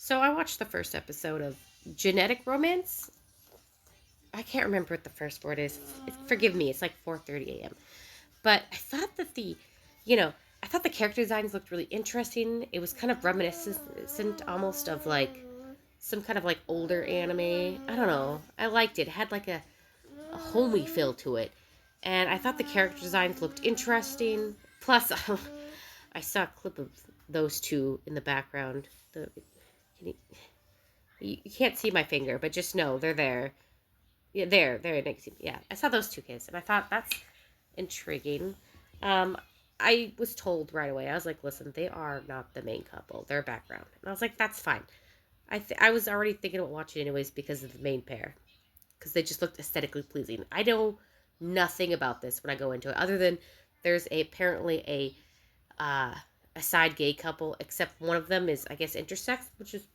So I watched the first episode of Genetic Romance. I can't remember what the first word is. Forgive me, it's like 4:30 a.m. But I thought that you know, I thought the character designs looked really interesting. It was kind of reminiscent almost of like some kind of like older anime. I don't know. I liked it. It had like a homey feel to it. And I thought the character designs looked interesting. Plus, I saw a clip of those two in the background. Can you can't see my finger, but just know they're there. Yeah, there. Yeah, I saw those two kids, and I thought that's intriguing. Um, I was told right away. I was like, listen, they are not the main couple. They're background, and I was like, that's fine. I was already thinking about watching anyways because of the main pair, because they just looked aesthetically pleasing. I know nothing about this when I go into it, other than there's apparently a side gay couple, except one of them is, I guess, intersex, which is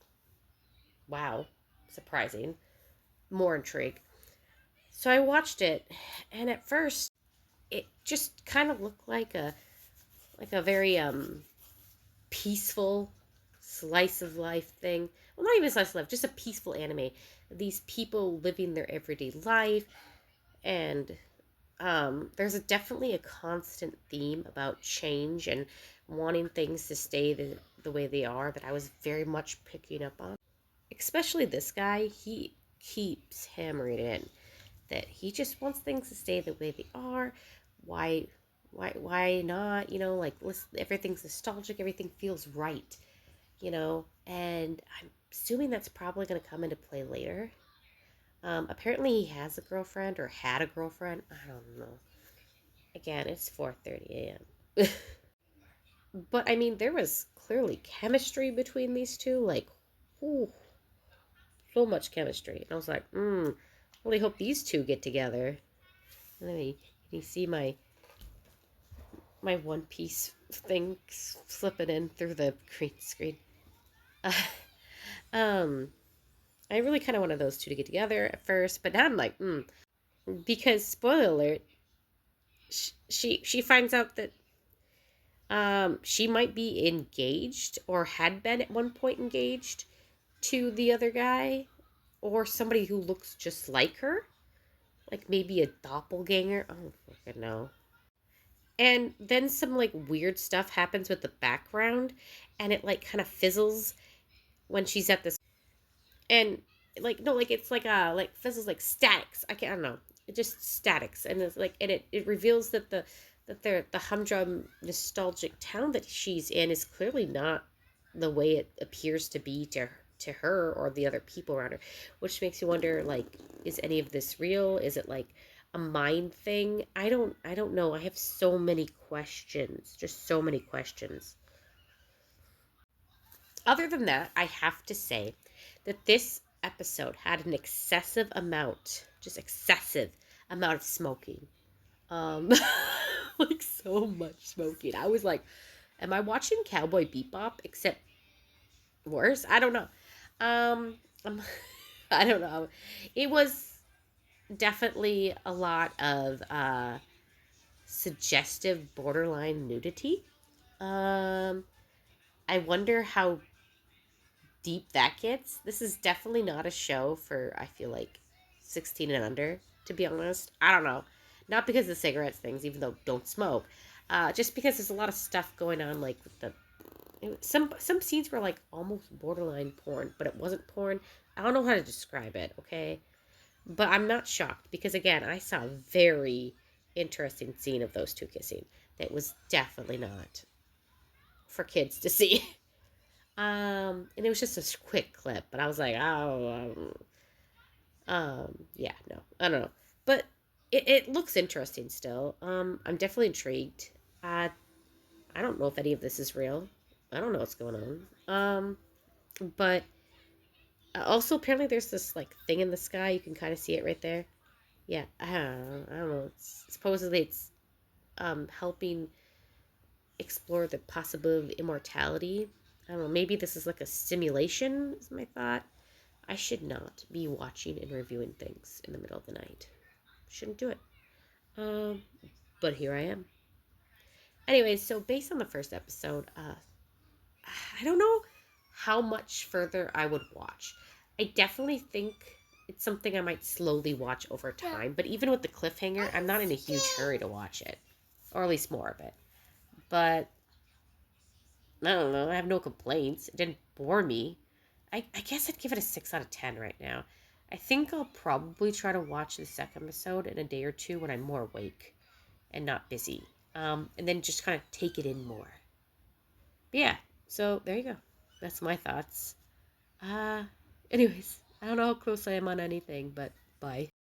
wow, surprising. More intrigue. So I watched it, and at first it just kind of looked like a very peaceful slice of life thing. Well, not even slice of life, just a peaceful anime. These people living their everyday life, and there's definitely a constant theme about change and wanting things to stay the way they are that I was very much picking up on. Especially this guy, he keeps hammering in that he just wants things to stay the way they are. Why why not? Like listen, everything's nostalgic, everything feels right, and I'm assuming that's probably going to come into play later. Apparently he has a girlfriend or had a girlfriend. I don't know. Again, it's 4:30 a.m. But I mean, there was clearly chemistry between these two. Like, ooh, so much chemistry. And I was like, really hope these two get together. And then you see my One Piece thing slipping in through the green screen. Uh, um, I really kind of wanted those two to get together at first, but now I'm like, because spoiler alert, she finds out that she might be engaged or had been at one point engaged to the other guy or somebody who looks just like her, like maybe a doppelganger. I don't fucking know. And then some like weird stuff happens with the background, and it like kind of fizzles when she's at this, and like no, like it's like like fizzles, like statics. I don't know. It just statics, and it's like, and it reveals that the humdrum nostalgic town that she's in is clearly not the way it appears to be to her or the other people around her, which makes you wonder, like, is any of this real? Is it like a mind thing? I don't know. I have so many questions, just so many questions. Other than that, I have to say that this episode had an just excessive amount of smoking. Um, like so much smoking. I was like, am I watching Cowboy Bebop except worse? I don't know. Um, I don't know. It was definitely a lot of suggestive borderline nudity. Um, I wonder how deep that gets. This is definitely not a show for, I feel like, 16 and under, to be honest. I don't know. Not because of the cigarettes things, even though don't smoke. Just because there's a lot of stuff going on, like with some scenes were like almost borderline porn, but it wasn't porn. I don't know how to describe it, okay? But I'm not shocked because again, I saw a very interesting scene of those two kissing that was definitely not for kids to see. And it was just a quick clip, but I was like, oh, yeah, no, I don't know, but it looks interesting still. I'm definitely intrigued. Uh, I don't know if any of this is real. I don't know what's going on. But also apparently there's this like thing in the sky. You can kind of see it right there. Yeah, I don't know. Supposedly it's helping explore the possibility of immortality. I don't know. Maybe this is like a simulation. Is my thought. I should not be watching and reviewing things in the middle of the night. Shouldn't do it. Um, but here I am. Anyways, so based on the first episode, I don't know how much further I would watch. I definitely think it's something I might slowly watch over time, but even with the cliffhanger, I'm not in a huge hurry to watch it, or at least more of it. But I don't know, I have no complaints. It didn't bore me. I guess I'd give it a 6 out of 10 right now. I think I'll probably try to watch the second episode in a day or two when I'm more awake and not busy. And then just kind of take it in more. But yeah, so there you go. That's my thoughts. Uh, anyways, I don't know how close I am on anything, but bye.